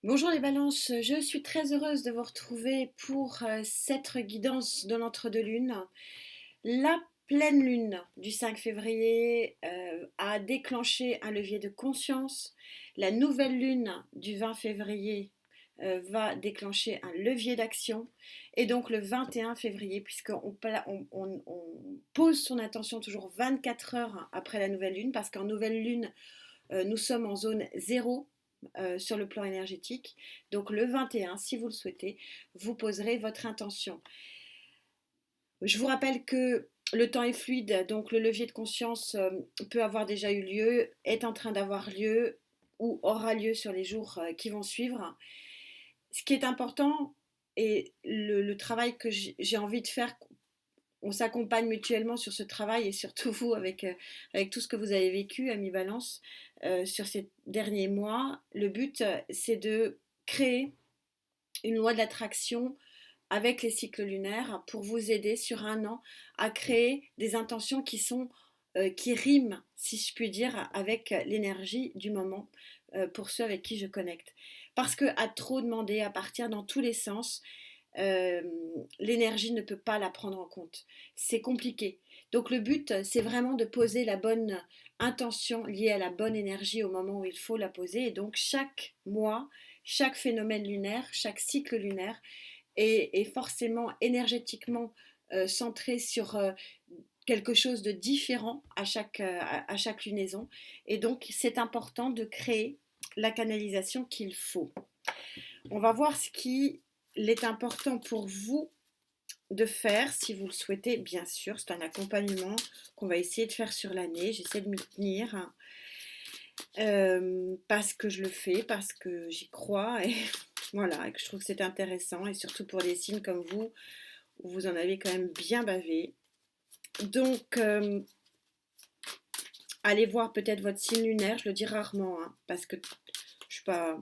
Bonjour les balances, je suis très heureuse de vous retrouver pour cette guidance de l'entre-deux-lunes. La pleine lune du 5 février a déclenché un levier de conscience. La nouvelle lune du 20 février va déclencher un levier d'action. Et donc le 21 février, puisqu'on on pose son attention toujours 24 heures après la nouvelle lune, parce qu'en nouvelle lune, nous sommes en zone zéro sur le plan énergétique. Donc le 21, si vous le souhaitez, vous poserez votre intention. Je vous rappelle que le temps est fluide, donc le levier de conscience peut avoir déjà eu lieu, est en train d'avoir lieu ou aura lieu sur les jours qui vont suivre. Ce qui est important et le travail que j'ai envie de faire, on s'accompagne mutuellement sur ce travail et surtout vous avec tout ce que vous avez vécu, Ami Balance, sur ces derniers mois. Le but, c'est de créer une loi de l'attraction avec les cycles lunaires pour vous aider sur un an à créer des intentions qui riment, si je puis dire, avec l'énergie du moment pour ceux avec qui je connecte. Parce que à trop demander, à partir dans tous les sens, euh, l'énergie ne peut pas la prendre en compte. C'est compliqué. Donc le but, c'est vraiment de poser la bonne intention liée à la bonne énergie au moment où il faut la poser. Et donc chaque mois, chaque phénomène lunaire, chaque cycle lunaire est forcément énergétiquement centré sur quelque chose de différent à chaque lunaison. Et donc c'est important de créer la canalisation qu'il faut. On va voir ce qu'il est important pour vous de faire, si vous le souhaitez, bien sûr. C'est un accompagnement qu'on va essayer de faire sur l'année. J'essaie de m'y tenir parce que je le fais, parce que j'y crois et voilà, et que je trouve que c'est intéressant et surtout pour des signes comme vous, où vous en avez quand même bien bavé. Donc, allez voir peut-être votre signe lunaire, je le dis rarement, hein, parce que je suis pas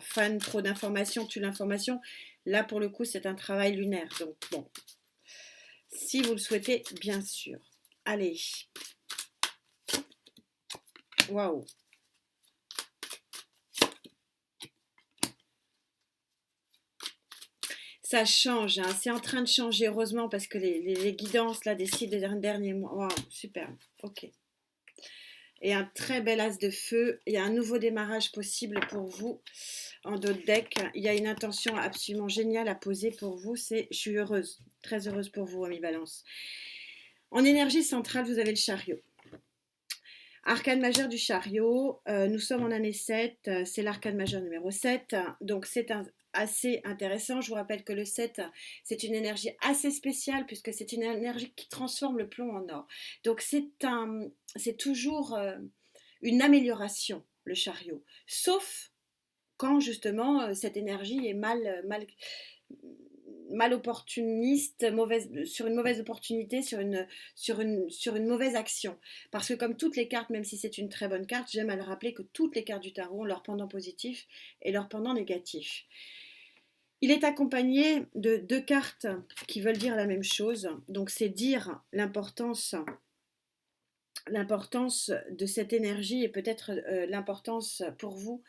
fan trop d'informations, tue l'information. Là, pour le coup, c'est un travail lunaire. Donc, bon, si vous le souhaitez, bien sûr. Allez. Waouh. Ça change, hein. C'est en train de changer, heureusement, parce que les guidances là, des 6 derniers mois. Waouh, super. Ok. Et un très bel as de feu. Il y a un nouveau démarrage possible pour vous en dos de deck. Il y a une intention absolument géniale à poser pour vous. C'est je suis heureuse, très heureuse pour vous, Ami Balance. En énergie centrale, vous avez le chariot. Arcane majeur du chariot, nous sommes en année 7, c'est l'arcane majeur numéro 7, donc assez intéressant. Je vous rappelle que le 7, c'est une énergie assez spéciale puisque c'est une énergie qui transforme le plomb en or. Donc c'est toujours une amélioration, le chariot. Sauf quand justement cette énergie est mal opportuniste, sur une mauvaise opportunité, sur une mauvaise action. Parce que comme toutes les cartes, même si c'est une très bonne carte, j'aime à le rappeler que toutes les cartes du tarot ont leur pendant positif et leur pendant négatif. Il est accompagné de deux cartes qui veulent dire la même chose. Donc c'est dire l'importance de cette énergie et peut-être l'importance pour vous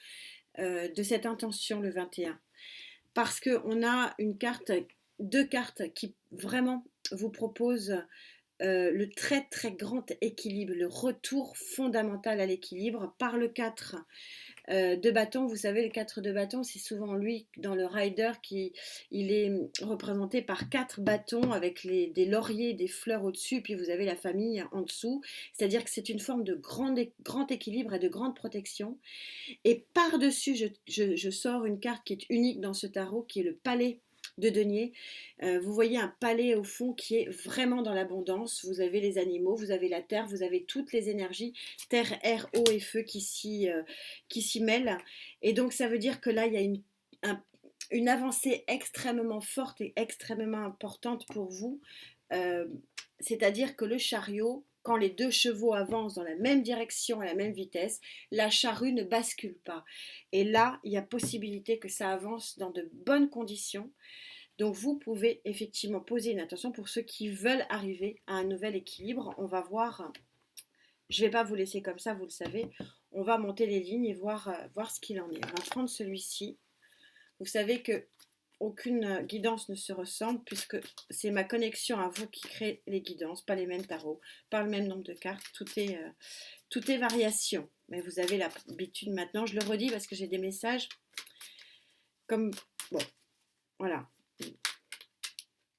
de cette intention le 21. Parce qu'on a deux cartes qui vraiment vous proposent le très très grand équilibre, le retour fondamental à l'équilibre par le 4 de bâton. Vous savez, le 4 de bâton, c'est souvent lui dans le rider il est représenté par 4 bâtons avec des lauriers, des fleurs au-dessus, puis vous avez la famille en dessous. C'est-à-dire que c'est une forme de grand équilibre et de grande protection. Et par-dessus, je sors une carte qui est unique dans ce tarot, qui est le palais de denier. Vous voyez un palais au fond qui est vraiment dans l'abondance. Vous avez les animaux, vous avez la terre, vous avez toutes les énergies, terre, air, eau et feu qui s'y mêlent. Et donc ça veut dire que là, il y a une avancée extrêmement forte et extrêmement importante pour vous. Euh, C'est-à-dire que le chariot, quand les deux chevaux avancent dans la même direction, à la même vitesse, la charrue ne bascule pas. Et là, il y a possibilité que ça avance dans de bonnes conditions. Donc vous pouvez effectivement poser une attention pour ceux qui veulent arriver à un nouvel équilibre. On va voir, je ne vais pas vous laisser comme ça, vous le savez. On va monter les lignes et voir ce qu'il en est. On va prendre celui-ci. Vous savez que aucune guidance ne se ressemble puisque c'est ma connexion à vous qui crée les guidances, pas les mêmes tarots, pas le même nombre de cartes, tout est variation. Mais vous avez l'habitude maintenant, je le redis parce que j'ai des messages comme, bon, voilà.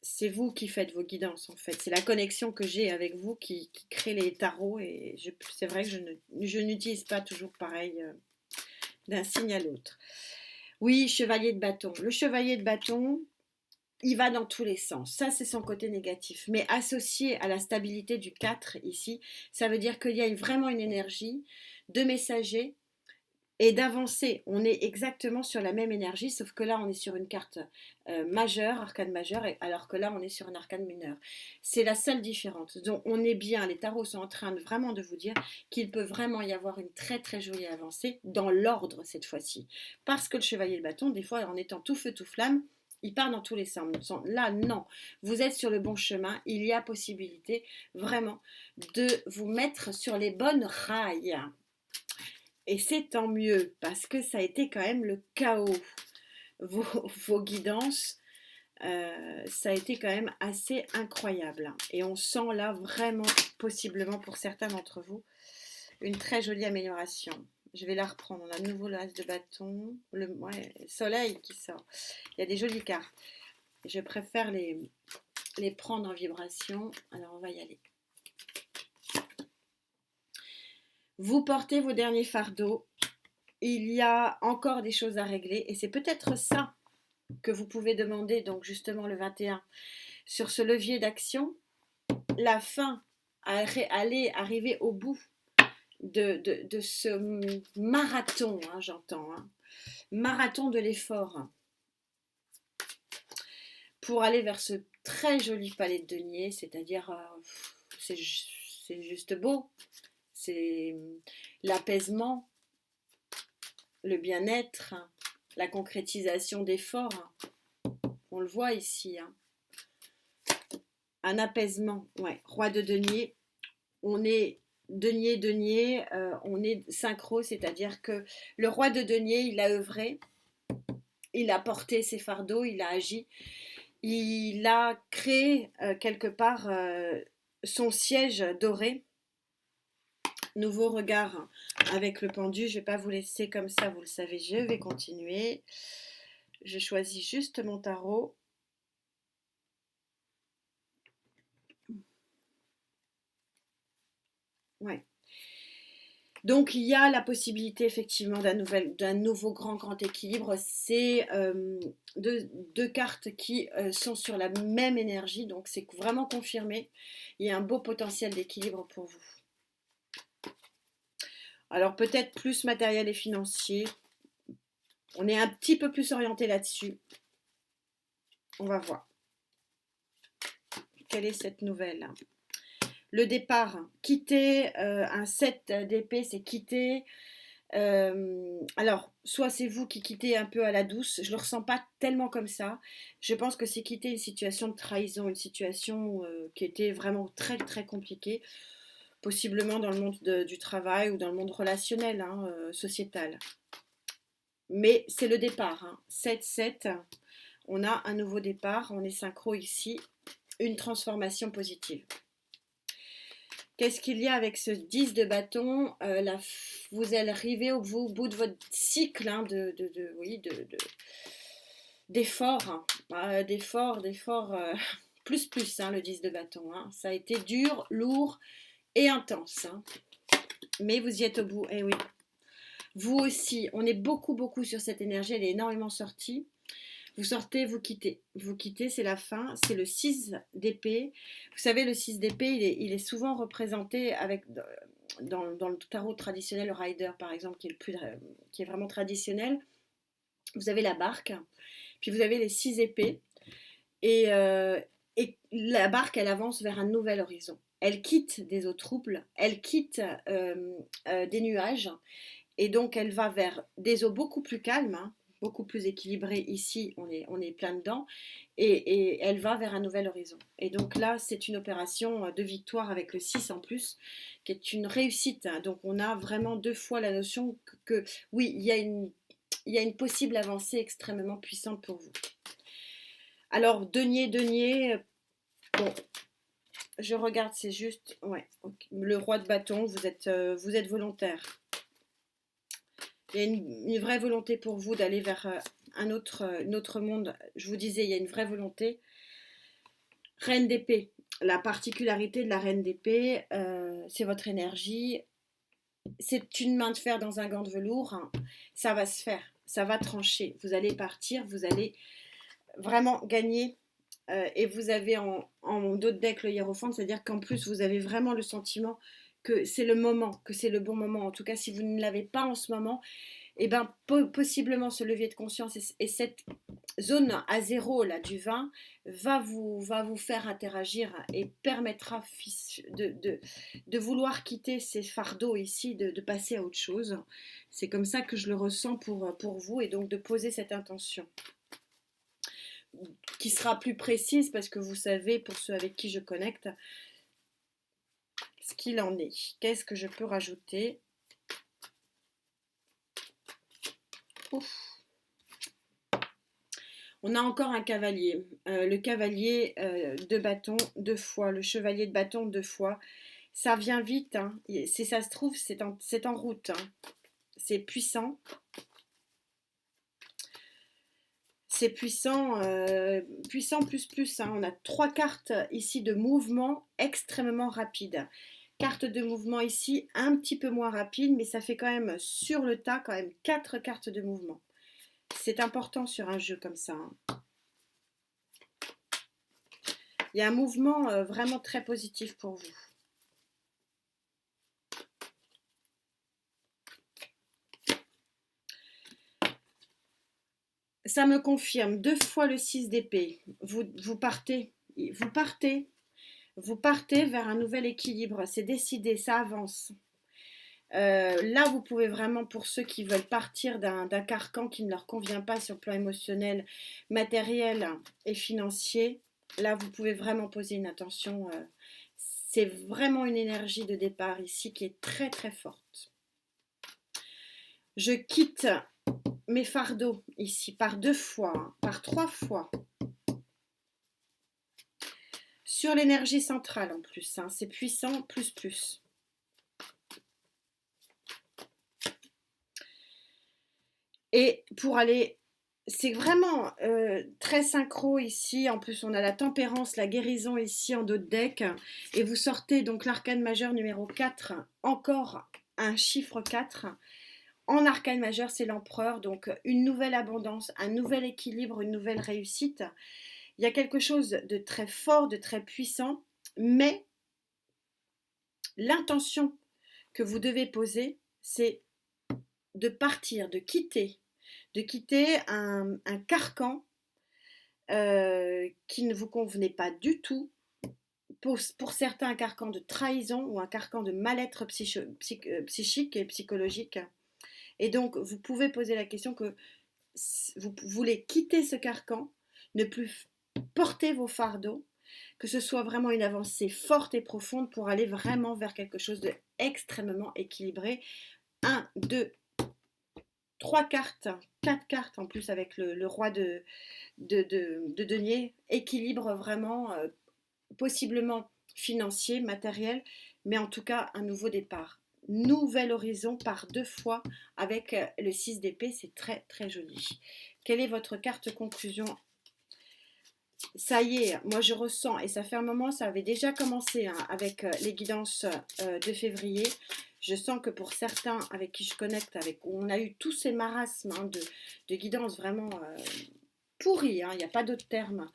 C'est vous qui faites vos guidances en fait. C'est la connexion que j'ai avec vous qui crée les tarots et c'est vrai que je n'utilise pas toujours pareil d'un signe à l'autre. Oui, chevalier de bâton. Le chevalier de bâton, il va dans tous les sens. Ça, c'est son côté négatif. Mais associé à la stabilité du 4 ici, ça veut dire qu'il y a vraiment une énergie de messager et d'avancer. On est exactement sur la même énergie, sauf que là, on est sur une carte majeure, arcane majeure, alors que là, on est sur un arcane mineur. C'est la seule différence. Donc, on est bien, les tarots sont en train vraiment de vous dire qu'il peut vraiment y avoir une très très jolie avancée dans l'ordre cette fois-ci. Parce que le chevalier de bâton, des fois, en étant tout feu, tout flamme, il part dans tous les sens. Là, non, vous êtes sur le bon chemin. Il y a possibilité vraiment de vous mettre sur les bonnes rails. Et c'est tant mieux, parce que ça a été quand même le chaos. Vos guidances, ça a été quand même assez incroyable. Et on sent là vraiment, possiblement pour certains d'entre vous, une très jolie amélioration. Je vais la reprendre. On a de nouveau le as de bâton, le soleil qui sort. Il y a des jolies cartes. Je préfère les prendre en vibration. Alors on va y aller. Vous portez vos derniers fardeaux. Il y a encore des choses à régler et c'est peut-être ça que vous pouvez demander, donc justement le 21, sur ce levier d'action, la fin, arriver au bout de ce marathon, hein, j'entends, hein, marathon de l'effort, pour aller vers ce très joli palais de denier, c'est-à-dire, c'est juste beau, c'est l'apaisement, le bien-être, la concrétisation d'efforts, on le voit ici, hein. Un apaisement, ouais, roi de denier, on est denier, on est synchro, c'est-à-dire que le roi de denier, il a œuvré, il a porté ses fardeaux, il a agi, il a créé quelque part son siège doré. Nouveau regard avec le pendu, je ne vais pas vous laisser comme ça, vous le savez, je vais continuer. Je choisis juste mon tarot. Ouais. Donc il y a la possibilité effectivement d'un nouveau grand équilibre. C'est deux cartes qui sont sur la même énergie, donc c'est vraiment confirmé. Il y a un beau potentiel d'équilibre pour vous. Alors peut-être plus matériel et financier. On est un petit peu plus orienté là-dessus. On va voir. Quelle est cette nouvelle ? Le départ, quitter un 7 d'épée, c'est quitter. Alors, soit c'est vous qui quittez un peu à la douce, je ne le ressens pas tellement comme ça. Je pense que c'est quitter une situation de trahison, une situation qui était vraiment très très compliquée, possiblement dans le monde du travail ou dans le monde relationnel, hein, sociétal. Mais c'est le départ, hein. 7-7, on a un nouveau départ, on est synchro ici, une transformation positive. Qu'est-ce qu'il y a avec ce 10 de bâton, vous allez arriver au bout de votre cycle, hein, d'efforts, plus, hein, le 10 de bâton. Hein. Ça a été dur, lourd et intense. Hein. Mais vous y êtes au bout, eh oui. Vous aussi, on est beaucoup sur cette énergie, elle est énormément sortie. Vous sortez, vous quittez. Vous quittez, c'est la fin. C'est le 6 d'épée. Vous savez, le 6 d'épée, il est souvent représenté dans le tarot traditionnel, le rider par exemple, qui est vraiment traditionnel. Vous avez la barque, puis vous avez les 6 épées. Et la barque, elle avance vers un nouvel horizon. Elle quitte des eaux troubles, elle quitte des nuages. Et donc, elle va vers des eaux beaucoup plus calmes, hein, beaucoup plus équilibrées. Ici, on est plein dedans. Et elle va vers un nouvel horizon. Et donc là, c'est une opération de victoire avec le 6 en plus, qui est une réussite. Donc, on a vraiment 2 fois la notion que oui, il y a il y a une possible avancée extrêmement puissante pour vous. Alors, denier, bon, je regarde, c'est juste, ouais, okay. Le roi de bâton, vous êtes volontaire. Il y a une vraie volonté pour vous d'aller vers un autre monde. Je vous disais, il y a une vraie volonté. Reine d'épée. La particularité de la reine d'épée, c'est votre énergie. C'est une main de fer dans un gant de velours. Hein. Ça va se faire. Ça va trancher. Vous allez partir. Vous allez vraiment gagner. Et vous avez en dos de deck le hiérophant. C'est-à-dire qu'en plus, vous avez vraiment le sentiment que c'est le moment, que c'est le bon moment. En tout cas, si vous ne l'avez pas en ce moment, et ben possiblement ce levier de conscience et cette zone à zéro là du vin va vous faire interagir et permettra de vouloir quitter ces fardeaux ici, de passer à autre chose. C'est comme ça que je le ressens pour vous, et donc de poser cette intention qui sera plus précise parce que vous savez, pour ceux avec qui je connecte, ce qu'il en est. Qu'est-ce que je peux rajouter? Ouf. On a encore un cavalier, le cavalier de bâton 2 fois, le chevalier de bâton 2 fois. Ça vient vite, hein. Si ça se trouve, c'est en route. Hein. C'est puissant. C'est puissant, puissant plus. Hein. On a 3 cartes ici de mouvement extrêmement rapide. Carte de mouvement ici, un petit peu moins rapide, mais ça fait quand même sur le tas, quand même 4 cartes de mouvement. C'est important sur un jeu comme ça. Hein. Il y a un mouvement vraiment très positif pour vous. Ça me confirme 2 fois le 6 d'épée. Vous partez vers un nouvel équilibre. C'est décidé, ça avance. Là, vous pouvez vraiment, pour ceux qui veulent partir d'un carcan qui ne leur convient pas sur le plan émotionnel, matériel et financier, là, vous pouvez vraiment poser une attention. C'est vraiment une énergie de départ ici qui est très très forte. Je quitte mes fardeaux ici par 2 fois, par 3 fois. Sur l'énergie centrale en plus, hein, c'est puissant plus. Et pour aller, c'est vraiment très synchro ici. En plus, on a la tempérance, la guérison ici en dos de deck. Et vous sortez donc l'arcane majeur numéro 4, encore un chiffre 4. En arcane majeur, c'est l'empereur. Donc une nouvelle abondance, un nouvel équilibre, une nouvelle réussite. Il y a quelque chose de très fort, de très puissant. Mais l'intention que vous devez poser, c'est de partir, de quitter un carcan qui ne vous convenait pas du tout. Pour certains, un carcan de trahison ou un carcan de mal-être psychique et psychologique. Et donc, vous pouvez poser la question que vous voulez quitter ce carcan, ne plus porter vos fardeaux, que ce soit vraiment une avancée forte et profonde pour aller vraiment vers quelque chose d'extrêmement équilibré. 1, 2, 3 cartes, 4 cartes en plus avec le roi de denier, équilibre vraiment possiblement financier, matériel, mais en tout cas un nouveau départ. Nouvel horizon par 2 fois avec le 6 d'épée, c'est très très joli. Quelle est votre carte conclusion? Ça y est, moi je ressens, et ça fait un moment, ça avait déjà commencé hein, avec les guidances de février. Je sens que pour certains avec qui je connecte, où on a eu tous ces marasmes hein, de guidance vraiment pourris, il n'y a pas d'autre terme,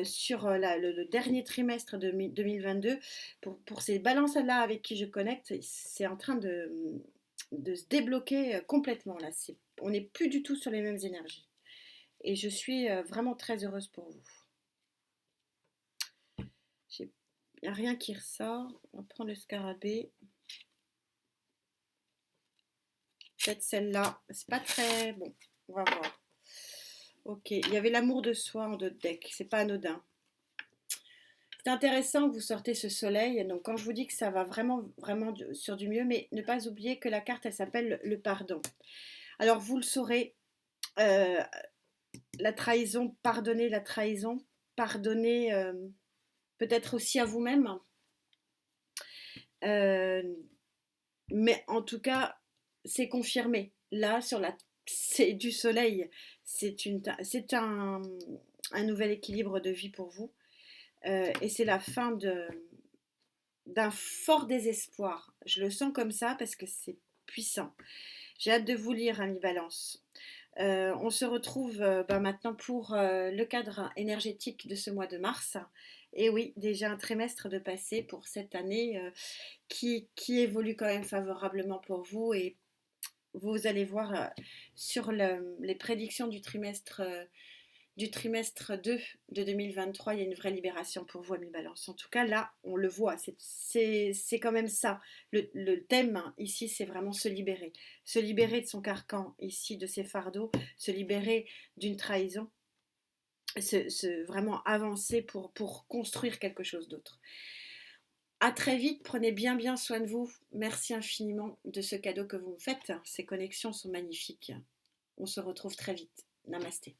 sur le dernier trimestre de 2022, pour ces balances-là avec qui je connecte, c'est en train de se débloquer complètement. Là. On n'est plus du tout sur les mêmes énergies. Et je suis vraiment très heureuse pour vous. Il n'y a rien qui ressort. On va prendre le scarabée. Peut-être celle-là. C'est pas très bon. On va voir. Ok. Il y avait l'amour de soi en dos de deck. C'est pas anodin. C'est intéressant que vous sortez ce soleil. Donc, quand je vous dis que ça va vraiment sur du mieux, mais ne pas oublier que la carte, elle s'appelle le pardon. Alors, vous le saurez Euh, la trahison, pardonnez peut-être aussi à vous-même. Euh, mais en tout cas, c'est confirmé. Là, c'est du soleil. C'est un nouvel équilibre de vie pour vous. Et c'est la fin d'un fort désespoir. Je le sens comme ça parce que c'est puissant. J'ai hâte de vous lire, ami Balance. On se retrouve maintenant pour le cadre énergétique de ce mois de mars. Et oui, déjà un trimestre de passé pour cette année qui évolue quand même favorablement pour vous. Et vous allez voir sur les prédictions du trimestre 2 de 2023, il y a une vraie libération pour vous, Ami Balance. En tout cas, là, on le voit, c'est quand même ça. Le thème hein, ici, c'est vraiment se libérer. Se libérer de son carcan, ici, de ses fardeaux, se libérer d'une trahison, vraiment avancer pour construire quelque chose d'autre. À très vite, prenez bien soin de vous. Merci infiniment de ce cadeau que vous me faites. Ces connexions sont magnifiques. On se retrouve très vite. Namasté.